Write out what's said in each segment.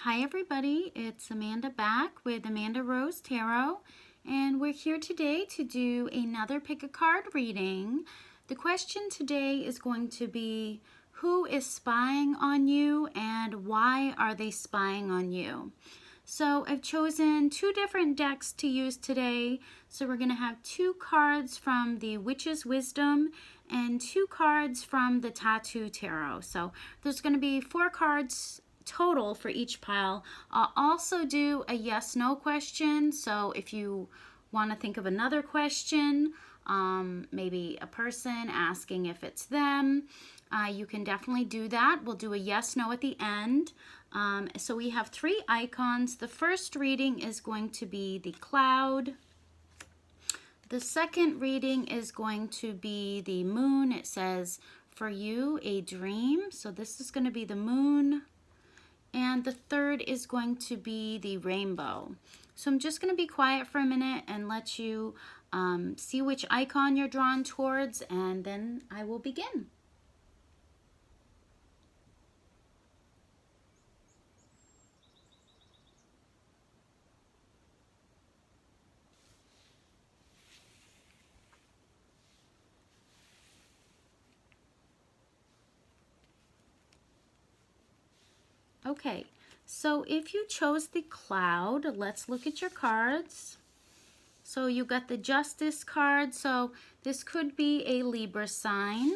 Hi everybody, it's Amanda back with Amanda Rose Tarot, and we're here today to do another pick a card reading. The question today is going to be, who is spying on you and why are they spying on you? So I've chosen two different decks to use today. So we're going to have two cards from the Witch's Wisdom and two cards from the Tattoo Tarot. So there's going to be 4 cards total for each pile. I'll also do a yes/no question. So if you want to think of another question, maybe a person asking if it's them, you can definitely do that. We'll do a yes/no at the end. So we have 3 icons. The first reading is going to be the cloud. The second reading is going to be the moon. It says, for you, a dream. So this is going to be the moon. And the third is going to be the rainbow. So I'm just going to be quiet for a minute and let you see which icon you're drawn towards, and then I will begin. Okay, so if you chose the cloud, let's look at your cards. So you got the Justice card, so this could be a Libra sign.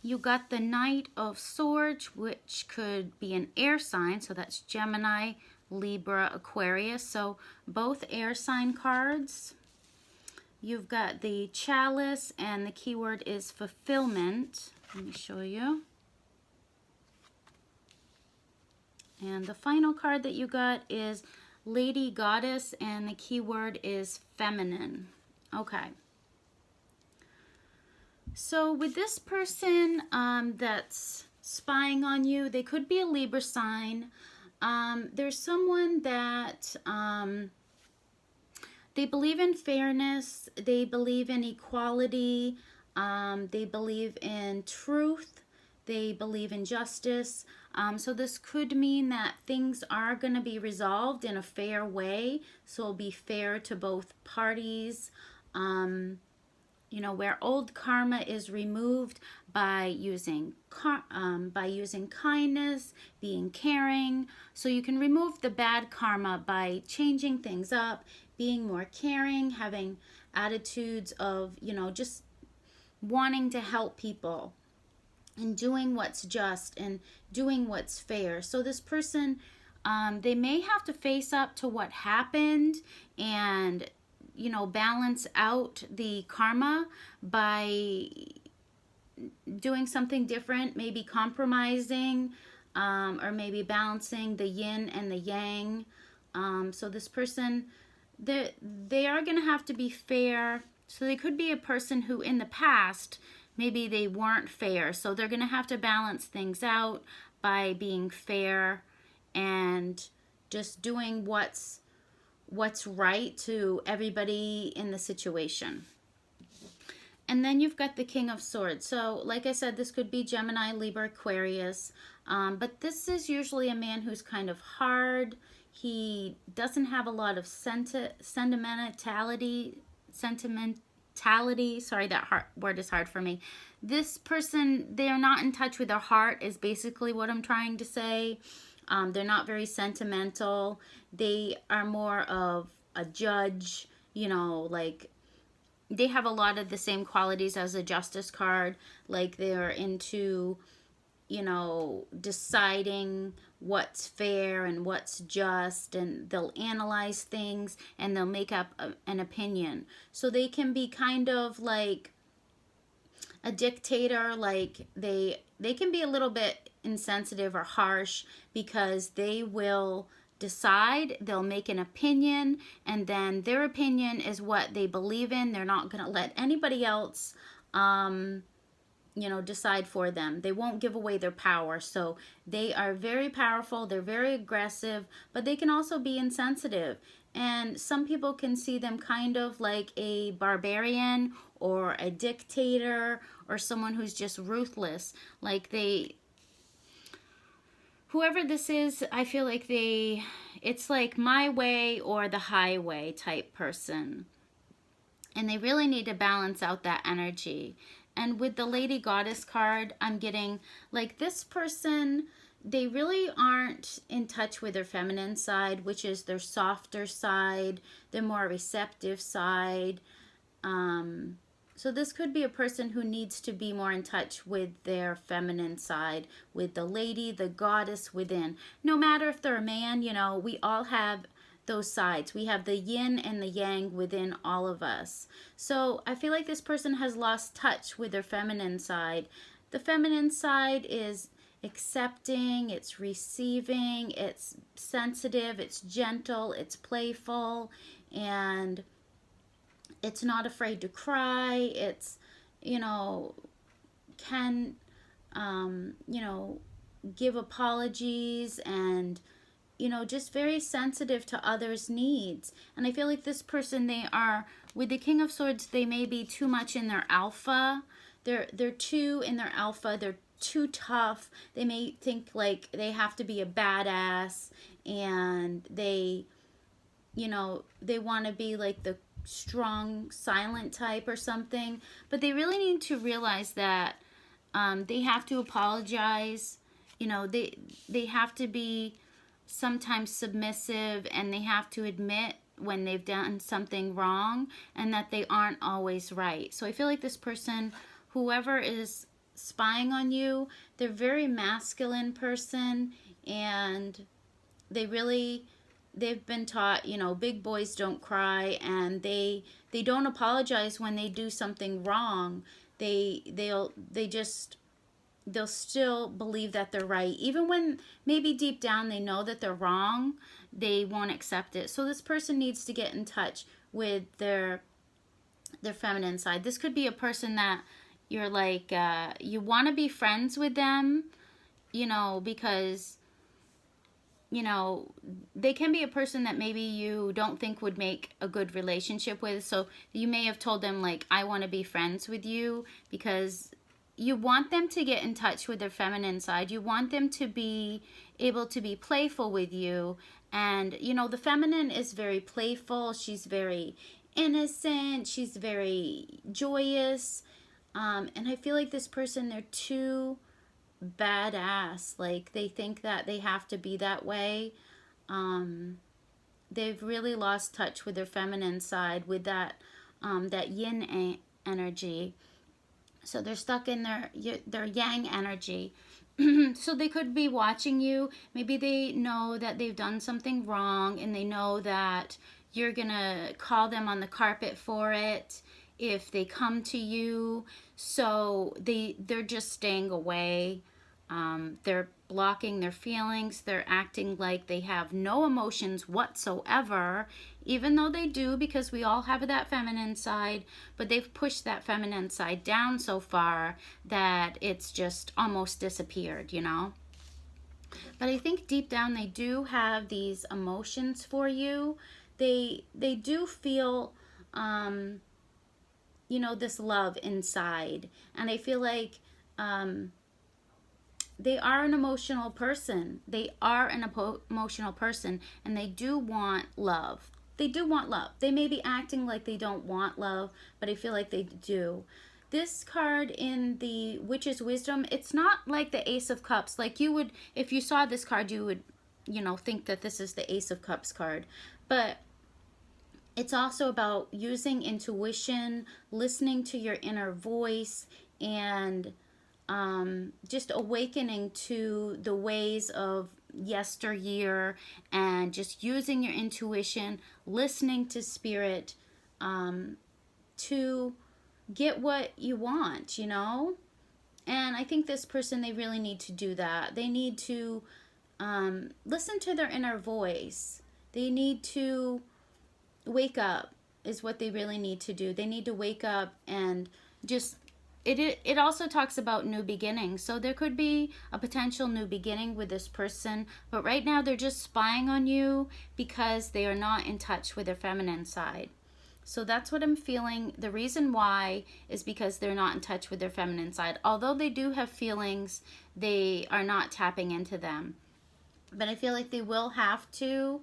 You got the Knight of Swords, which could be an air sign, so that's Gemini, Libra, Aquarius, so both air sign cards. You've got the Chalice, and the keyword is fulfillment. Let me show you. And the final card that you got is Lady Goddess, and the keyword is feminine. Okay. So with this person that's spying on you, they could be a Libra sign. There's someone that they believe in fairness, they believe in equality, they believe in truth, they believe in justice. So this could mean that things are going to be resolved in a fair way. So it'll be fair to both parties. You know, where old karma is removed by using kindness, being caring. So you can remove the bad karma by changing things up, being more caring, having attitudes of, you know, just wanting to help people and doing what's just and doing what's fair. So this person, they may have to face up to what happened and, you know, balance out the karma by doing something different, maybe compromising, or maybe balancing the yin and the yang. So this person, they are going to have to be fair. So they could be a person who in the past, maybe they weren't fair. So they're going to have to balance things out by being fair and just doing what's right to everybody in the situation. And then you've got the King of Swords. So like I said, this could be Gemini, Libra, Aquarius. But this is usually a man who's kind of hard. He doesn't have a lot of sentimentality. Sorry, that word is hard for me. This person, they are not in touch with their heart is basically what I'm trying to say. They're not very sentimental. They are more of a judge, you know, like they have a lot of the same qualities as a Justice card. Like they're into, you know, deciding what's fair and what's just, and they'll analyze things and they'll make up an opinion. So they can be kind of like a dictator, like they can be a little bit insensitive or harsh because they will decide, they'll make an opinion, and then their opinion is what they believe in. They're not going to let anybody else you know, decide for them. They won't give away their power. So they are very powerful, they're very aggressive, but they can also be insensitive. And some people can see them kind of like a barbarian or a dictator or someone who's just ruthless. Like whoever this is, I feel like it's like my way or the highway type person. And they really need to balance out that energy. And with the Lady Goddess card, I'm getting like this person, they really aren't in touch with their feminine side, which is their softer side, their more receptive side. So this could be a person who needs to be more in touch with their feminine side, with the lady, the goddess within. No matter if they're a man, you know, we all have those sides. We have the yin and the yang within all of us. So I feel like this person has lost touch with their feminine side. The feminine side is accepting, it's receiving, it's sensitive, it's gentle, it's playful, and it's not afraid to cry. It's, you know, can, you know, give apologies and, you know, just very sensitive to others' needs. And I feel like this person, they are, with the King of Swords, they may be too much in their alpha. They're too in their alpha. They're too tough. They may think like they have to be a badass, and they, you know, they want to be like the strong silent type or something, but they really need to realize that they have to apologize. You know, they have to be sometimes submissive, and they have to admit when they've done something wrong and that they aren't always right. So I feel like this person, whoever is spying on you, they're a very masculine person, and they've been taught, you know, big boys don't cry, and they don't apologize when they do something wrong. They'll still believe that they're right, even when maybe deep down they know that they're wrong. They won't accept it. So this person needs to get in touch with their feminine side. This could be a person that you're like, you want to be friends with them, you know, because, you know, they can be a person that maybe you don't think would make a good relationship with. So you may have told them, like, I want to be friends with you, because you want them to get in touch with their feminine side. You want them to be able to be playful with you. And, you know, the feminine is very playful. She's very innocent. She's very joyous. And I feel like this person, they're too badass. Like, they think that they have to be that way. They've really lost touch with their feminine side, with that yin energy. So they're stuck in their yang energy. So they could be watching you. Maybe they know that they've done something wrong, and they know that you're gonna call them on the carpet for it if they come to you. So they're just staying away. They're blocking their feelings. They're acting like they have no emotions whatsoever, even though they do, because we all have that feminine side, but they've pushed that feminine side down so far that it's just almost disappeared, you know? But I think deep down they do have these emotions for you. They do feel, you know, this love inside. And I feel like they are an emotional person. They are an emotional person, and they do want love. They do want love. They may be acting like they don't want love, but I feel like they do. This card in the Witch's Wisdom, it's not like the Ace of Cups. Like, you would, if you saw this card, you would, you know, think that this is the Ace of Cups card. But it's also about using intuition, listening to your inner voice, and just awakening to the ways of yesteryear, and just using your intuition, listening to spirit, to get what you want, you know? And I think this person, they really need to do that. They need to listen to their inner voice. They need to wake up, is what they really need to do. They need to wake up and just, it also talks about new beginnings. So there could be a potential new beginning with this person, but right now they're just spying on you because they are not in touch with their feminine side. So that's what I'm feeling. The reason why is because they're not in touch with their feminine side. Although they do have feelings, they are not tapping into them. but I feel like they will have to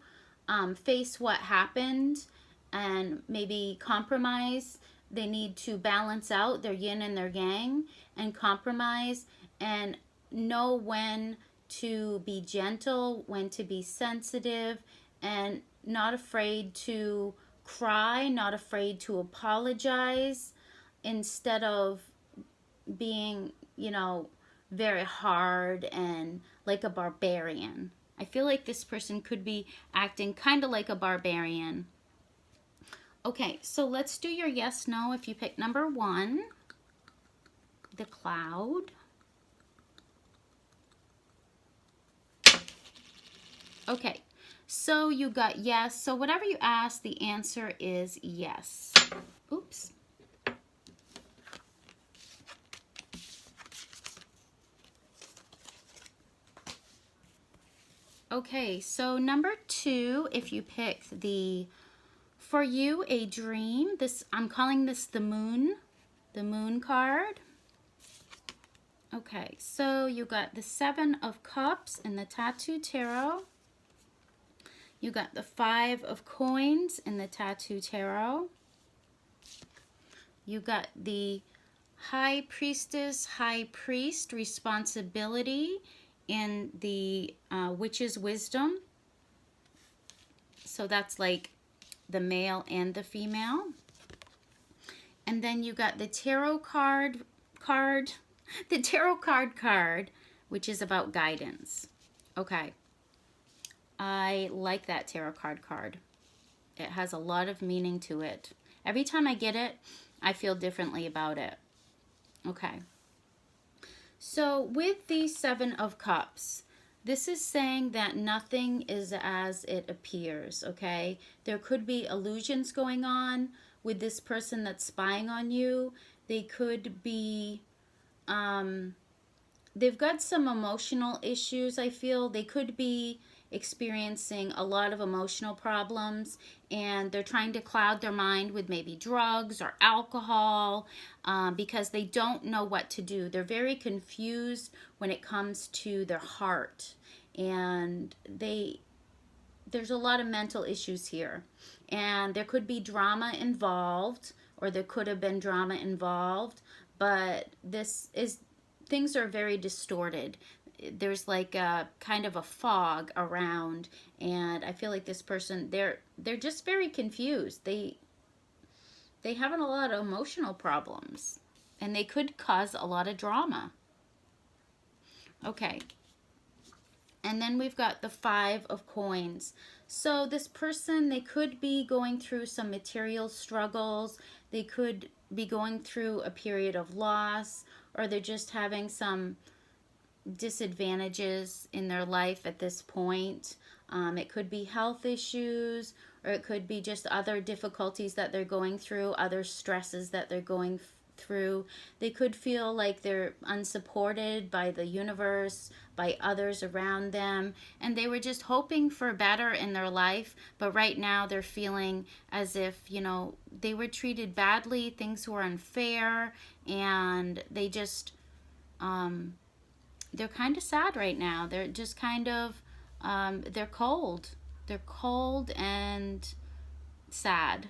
face what happened and maybe compromise. They need to balance out their yin and their yang and compromise and know when to be gentle, when to be sensitive, and not afraid to cry, not afraid to apologize, instead of being, very hard and like a barbarian. I feel like this person could be acting kind of like a barbarian. Okay, so let's do your yes, no. If you pick number 1, the cloud. Okay, so you got yes. So whatever you ask, the answer is yes. Oops. Okay, so number 2, if you pick the For You a Dream, I'm calling this the moon card. Okay, so you got the 7 of Cups in the Tattoo Tarot. You got the 5 of Coins in the Tattoo Tarot. You got the High Priestess, High Priest, Responsibility in the Witch's Wisdom. So that's like the male and the female. And then you got the tarot card, the tarot card, which is about guidance. Okay. I like that tarot card. It has a lot of meaning to it. Every time I get it, I feel differently about it. Okay. So with the 7 of Cups, this is saying that nothing is as it appears, okay? There could be illusions going on with this person that's spying on you. They could be, they've got some emotional issues, I feel. They could be experiencing a lot of emotional problems, and they're trying to cloud their mind with maybe drugs or alcohol because they don't know what to do. They're very confused when it comes to their heart, and there's a lot of mental issues here, and there could be drama involved, or there could have been drama involved, but things are very distorted. There's like a kind of a fog around, and I feel like this person, they're just very confused. They having a lot of emotional problems, and they could cause a lot of drama. Okay. And then we've got the 5 of Coins. So this person, they could be going through some material struggles. They could be going through a period of loss, or they're just having some disadvantages in their life at this point. It could be health issues, or it could be just other difficulties that they're going through, other stresses that they're going through. They could feel like they're unsupported by the universe, by others around them, and they were just hoping for better in their life, but right now they're feeling as if, they were treated badly, things were unfair, and they just they're kind of sad right now. They're just kind of, they're cold. They're cold and sad.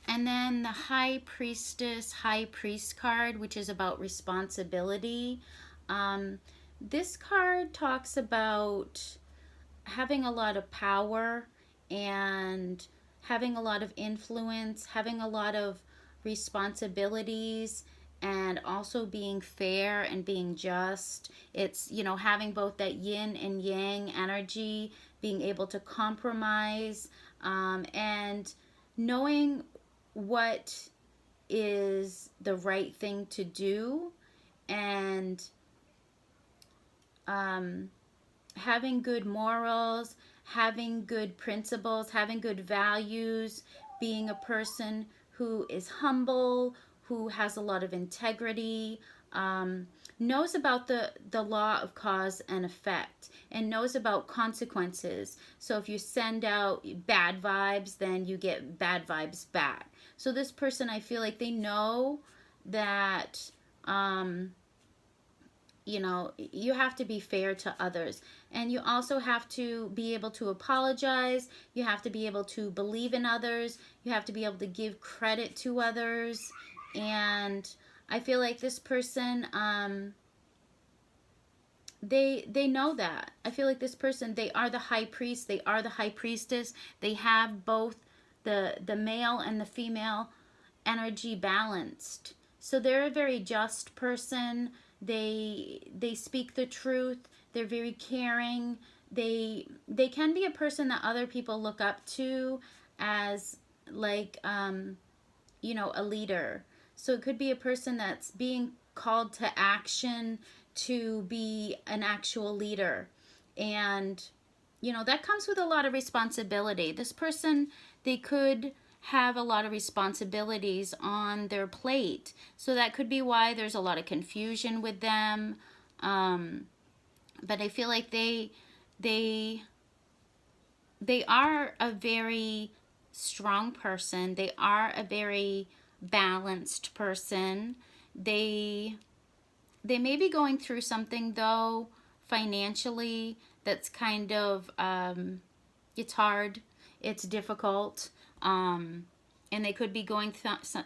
And then the High Priestess, High Priest card, which is about responsibility. This card talks about having a lot of power and having a lot of influence, having a lot of responsibilities, and also being fair and being just. It's, having both that yin and yang energy, being able to compromise, and knowing what is the right thing to do, and having good morals, having good principles, having good values, being a person who is humble, who has a lot of integrity, knows about the law of cause and effect, and knows about consequences. So if you send out bad vibes, then you get bad vibes back. So this person, I feel like they know that you know, you have to be fair to others. And you also have to be able to apologize. You have to be able to believe in others. You have to be able to give credit to others. And I feel like this person, they know that. I feel like this person, they are the high priest. They are the high priestess. They have both the male and the female energy balanced. So they're a very just person. They speak the truth. They're very caring. They can be a person that other people look up to as like you know, a leader. So it could be a person that's being called to action to be an actual leader. And you know, that comes with a lot of responsibility. This person, they could have a lot of responsibilities on their plate. So that could be why there's a lot of confusion with them. But I feel like they are a very strong person. They are a very balanced person. They may be going through something though financially that's kind of it's hard, it's difficult, and they could be going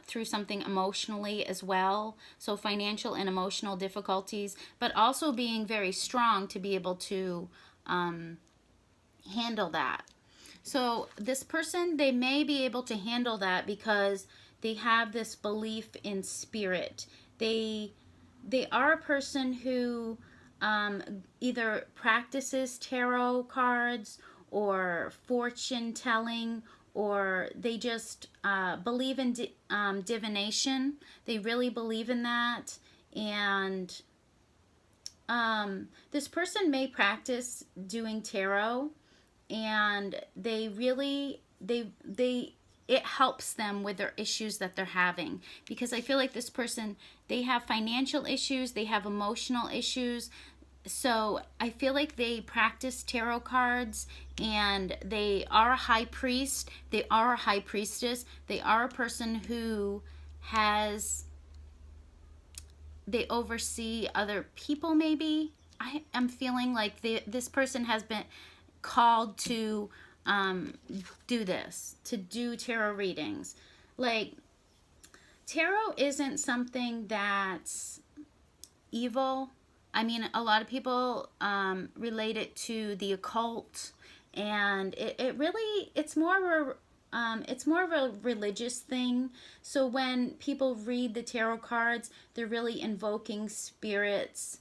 through something emotionally as well. So financial and emotional difficulties, but also being very strong to be able to handle that. So this person, they may be able to handle that because they have this belief in spirit. They are a person who either practices tarot cards or fortune telling, or they just believe in divination. They really believe in that. And this person may practice doing tarot, and they really it helps them with their issues that they're having, because I feel like this person, they have financial issues, they have emotional issues. So I feel like they practice tarot cards, and they are a high priest, they are a high priestess, they are a person who they oversee other people maybe. I am feeling like this person has been called to do this, to do tarot readings. Like, tarot isn't something that's evil. I mean, a lot of people relate it to the occult, and it really, it's more of a religious thing. So when people read the tarot cards, they're really invoking spirits.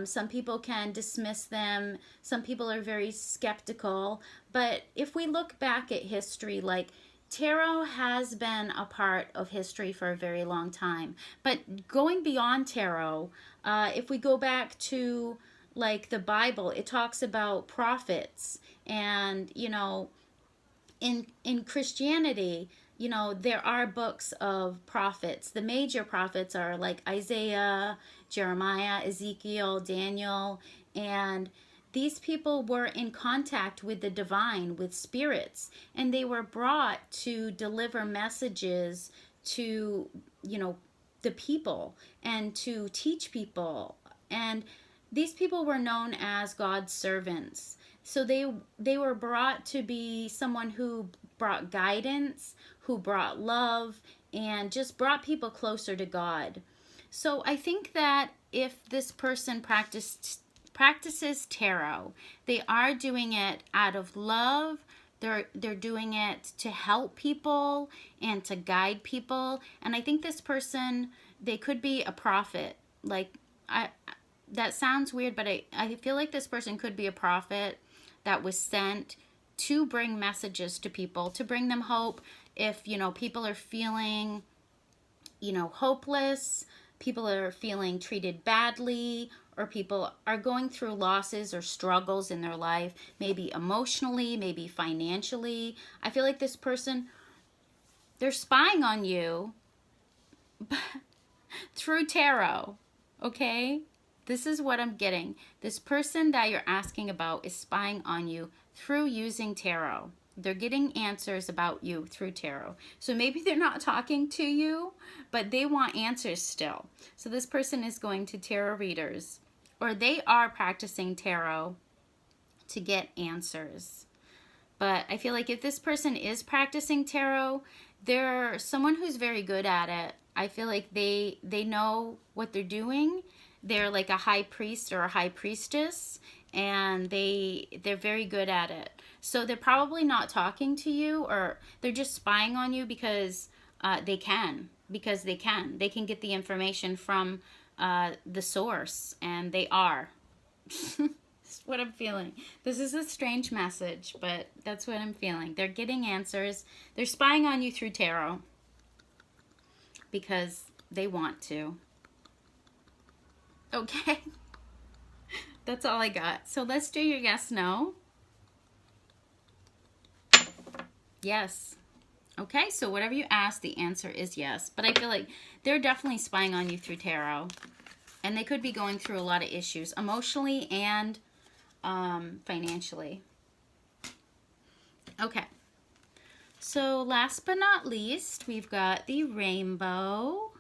Some people can dismiss them. Some people are very skeptical. But if we look back at history, like, tarot has been a part of history for a very long time. But going beyond tarot, if we go back to like the Bible, it talks about prophets. And, you know, in Christianity, you know, there are books of prophets. The major prophets are like Isaiah, Jeremiah, Ezekiel, Daniel, and these people were in contact with the divine, with spirits, and they were brought to deliver messages to, you know, the people, and to teach people. And these people were known as God's servants. So they were brought to be someone who brought guidance, who brought love, and just brought people closer to God. So I think that if this person practices tarot, they are doing it out of love. They're doing it to help people and to guide people. And I think this person, they could be a prophet. Like, that sounds weird, but I feel like this person could be a prophet that was sent to bring messages to people, to bring them hope. If, you know, people are feeling, you know, hopeless, people are feeling treated badly, or people are going through losses or struggles in their life, maybe emotionally, maybe financially. I feel like this person, they're spying on you through tarot, okay? This is what I'm getting. This person that you're asking about is spying on you through using tarot. They're getting answers about you through tarot. So maybe they're not talking to you, but they want answers still. So this person is going to tarot readers, or they are practicing tarot to get answers. But I feel like if this person is practicing tarot, they're someone who's very good at it. I feel like they know what they're doing. They're like a high priest or a high priestess, and they're very good at it. So they're probably not talking to you, or they're just spying on you because they can. Because they can. They can get the information from the source, and they are. That's what I'm feeling. This is a strange message, but that's what I'm feeling. They're getting answers. They're spying on you through tarot because they want to. Okay. That's all I got. So let's do your yes, no. Yes. Okay, so whatever you ask, the answer is yes. But I feel like they're definitely spying on you through tarot. And they could be going through a lot of issues, emotionally and financially. Okay. So last but not least, we've got the rainbow.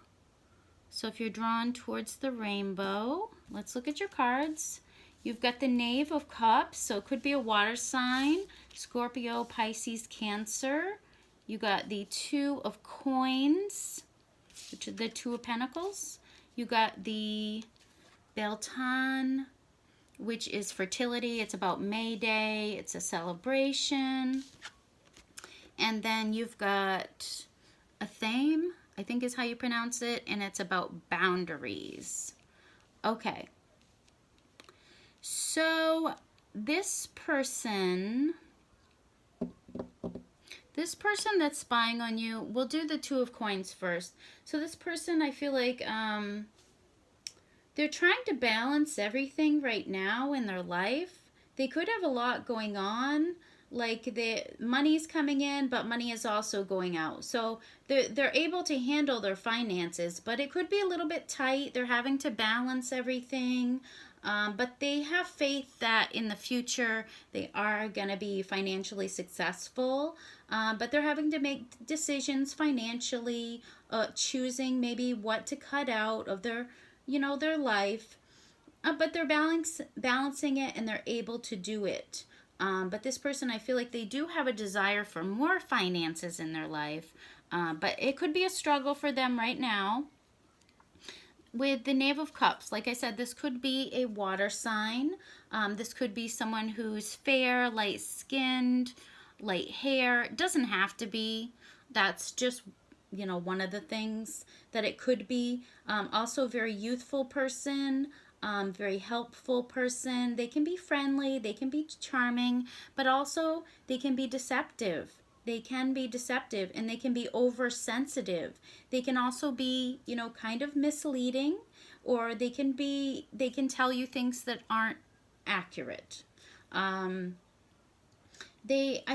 So if you're drawn towards the rainbow, let's look at your cards. You've got the Knave of Cups, so it could be a water sign, Scorpio, Pisces, Cancer. You got the Two of Coins, which is the Two of Pentacles. You got the Beltane, which is fertility. It's about May Day. It's a celebration. And then you've got a Thame, I think is how you pronounce it, and it's about boundaries. Okay. So this person that's spying on you, we'll do the Two of Coins first. So this person, I feel like they're trying to balance everything right now in their life. They could have a lot going on, like the money's coming in, but money is also going out. So they're able to handle their finances, but it could be a little bit tight. They're having to balance everything. But they have faith that in the future they are going to be financially successful. But they're having to make decisions financially, choosing maybe what to cut out of their, their life. But they're balancing it, and they're able to do it. But this person, I feel like they do have a desire for more finances in their life. But it could be a struggle for them right now. With the Knave of Cups, like I said, this could be a water sign. This could be someone who's fair, light-skinned, light hair. It doesn't have to be. That's just, one of the things that it could be. Also, very youthful person, very helpful person. They can be friendly, they can be charming, but also they can be deceptive. They can be deceptive, and they can be oversensitive. They can also be, kind of misleading, or they can tell you things that aren't accurate. I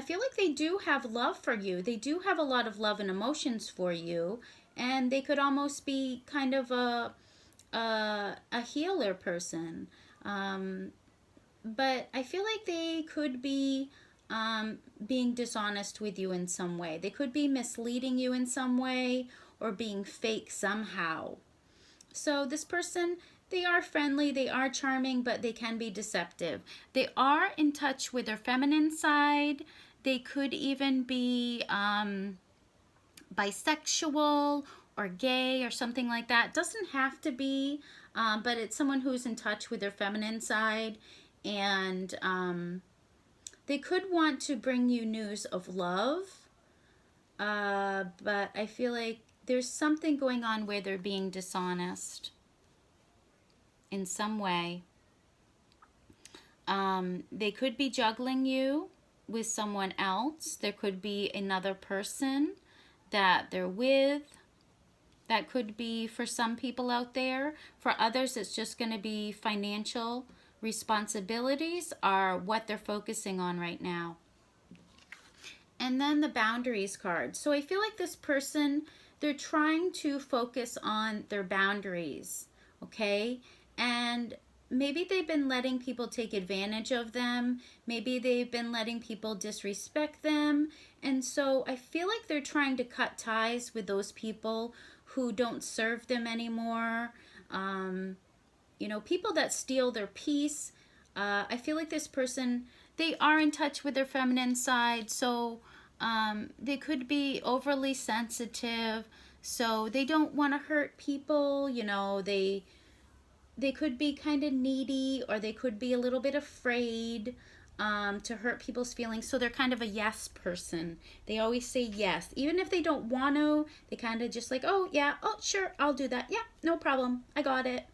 feel like they do have love for you. They do have a lot of love and emotions for you, and they could almost be kind of a healer person. But I feel like they could be being dishonest with you in some way. They could be misleading you in some way, or being fake somehow. So this person, they are friendly, they are charming, but they can be deceptive. They are in touch with their feminine side. They could even be bisexual or gay or something like that. Doesn't have to be, but it's someone who's in touch with their feminine side, and they could want to bring you news of love, but I feel like there's something going on where they're being dishonest in some way. They could be juggling you with someone else. There could be another person that they're with. That could be for some people out there. For others, it's just going to be financial responsibilities are what they're focusing on right now. And then the boundaries card. So I feel like this person, they're trying to focus on their boundaries, okay? And maybe they've been letting people take advantage of them. Maybe they've been letting people disrespect them. And so I feel like they're trying to cut ties with those people who don't serve them anymore. you know, people that steal their peace. I feel like this person, they are in touch with their feminine side, so they could be overly sensitive, so they don't want to hurt people. You know, they could be kind of needy, or they could be a little bit afraid to hurt people's feelings. So they're kind of a yes person. They always say yes. Even if they don't want to, they kind of just like, oh, yeah, oh, sure, I'll do that. Yeah, no problem. I got it.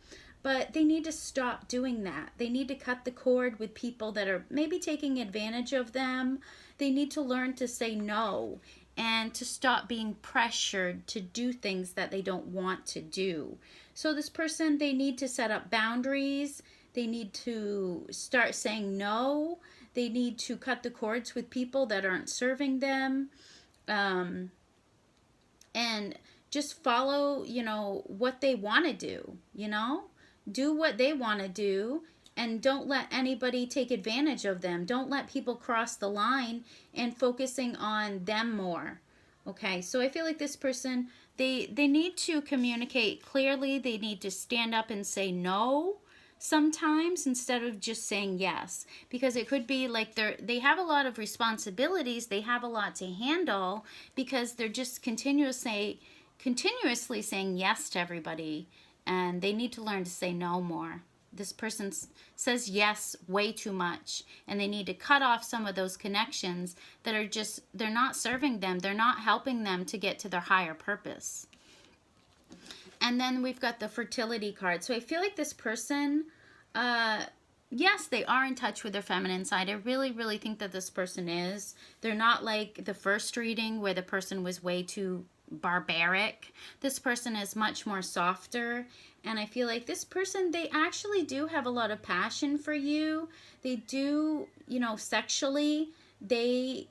But they need to stop doing that. They need to cut the cord with people that are maybe taking advantage of them. They need to learn to say no and to stop being pressured to do things that they don't want to do. So this person, they need to set up boundaries. They need to start saying no. They need to cut the cords with people that aren't serving them. And just follow, you know, what they want to do, you know? Do what they want to do, and don't let anybody take advantage of them. Don't let people cross the line, and focusing on them more. Okay, so I feel like this person, they need to communicate clearly. They need to stand up and say no sometimes instead of just saying yes, because it could be like they have a lot of responsibilities, they have a lot to handle, because they're just continuously saying yes to everybody, and they need to learn to say no more. This person says yes way too much, and they need to cut off some of those connections that are just, they're not serving them, they're not helping them to get to their higher purpose. And then we've got the fertility card. So I feel like this person, yes, they are in touch with their feminine side. I really, really think that this person is. They're not like the first reading where the person was way too barbaric. This person is much more softer, and I feel like this person, they actually do have a lot of passion for you. They do, you know, sexually, they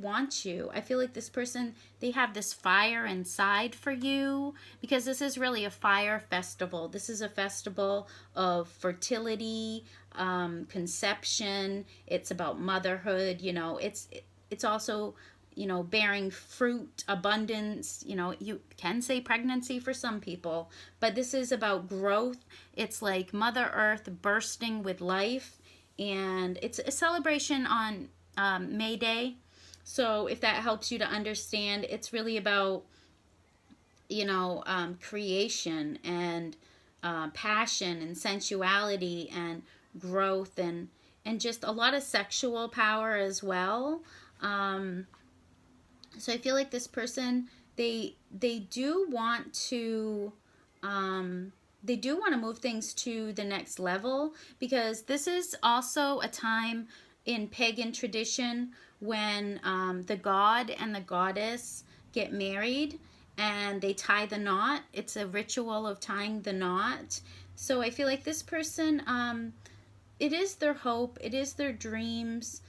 want you. I feel like this person, they have this fire inside for you, because this is really a fire festival. This is a festival of fertility, conception. It's about motherhood. You know, it's also, you know, bearing fruit, abundance. You know, you can say pregnancy for some people, but this is about growth. It's like Mother Earth bursting with life, and it's a celebration on May Day. So if that helps you to understand, it's really about, you know, creation and passion and sensuality and growth, and just a lot of sexual power as well. So I feel like this person, they do want to move things to the next level, because this is also a time in pagan tradition when the god and the goddess get married and they tie the knot. It's a ritual of tying the knot. So I feel like this person, it is their hope, it is their dreams,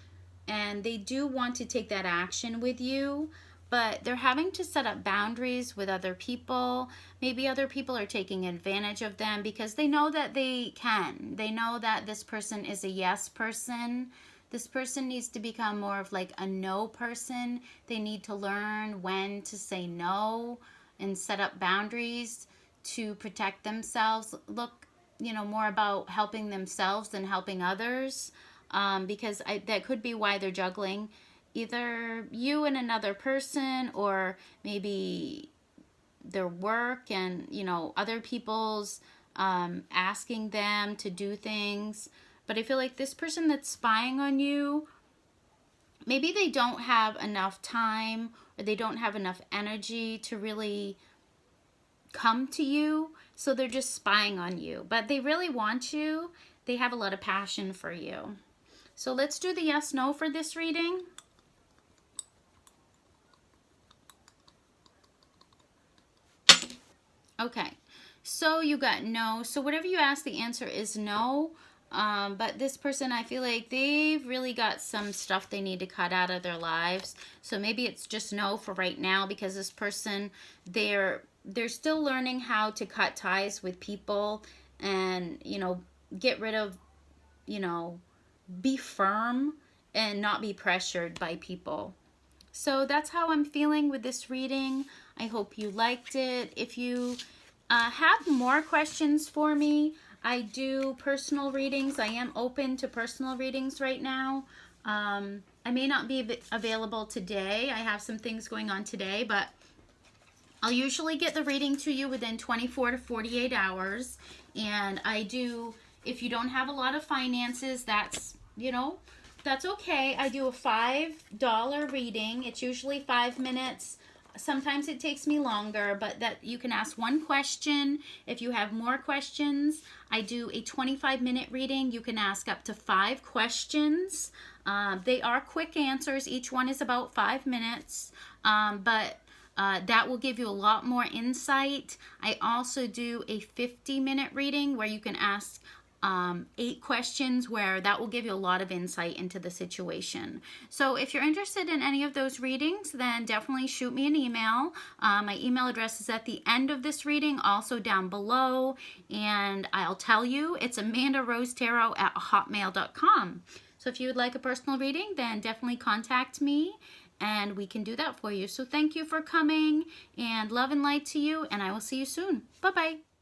and they do want to take that action with you, but they're having to set up boundaries with other people. Maybe other people are taking advantage of them because they know that they can. They know that this person is a yes person. This person needs to become more of like a no person. They need to learn when to say no and set up boundaries to protect themselves. Look, you know, more about helping themselves than helping others, because that could be why they're juggling either you and another person, or maybe their work and, you know, other people's asking them to do things. But I feel like this person that's spying on you, maybe they don't have enough time, or they don't have enough energy to really come to you, so they're just spying on you. But they really want you. They have a lot of passion for you. So let's do the yes, no for this reading. Okay, so you got no. So whatever you ask, the answer is no. But this person, I feel like they've really got some stuff they need to cut out of their lives. So maybe it's just no for right now, because this person, they're still learning how to cut ties with people and, you know, get rid of, you know, be firm and not be pressured by people. So that's how I'm feeling with this reading. I hope you liked it. If you have more questions for me, I do personal readings. I am open to personal readings right now. I may not be available today. I have some things going on today, but I'll usually get the reading to you within 24 to 48 hours. And I do, if you don't have a lot of finances, that's, you know, that's okay. I do a $5 reading. It's usually 5 minutes. Sometimes it takes me longer, but that you can ask one question. If you have more questions, I do a 25-minute reading. You can ask up to 5 questions. They are quick answers. Each one is about 5 minutes, but that will give you a lot more insight. I also do a 50-minute reading where you can ask 8 questions, where that will give you a lot of insight into the situation. So if you're interested in any of those readings, then definitely shoot me an email. My email address is at the end of this reading, also down below, and I'll tell you, it's amandarosetarot@hotmail.com. So if you would like a personal reading, then definitely contact me and we can do that for you. So thank you for coming, and love and light to you, and I will see you soon. Bye-bye.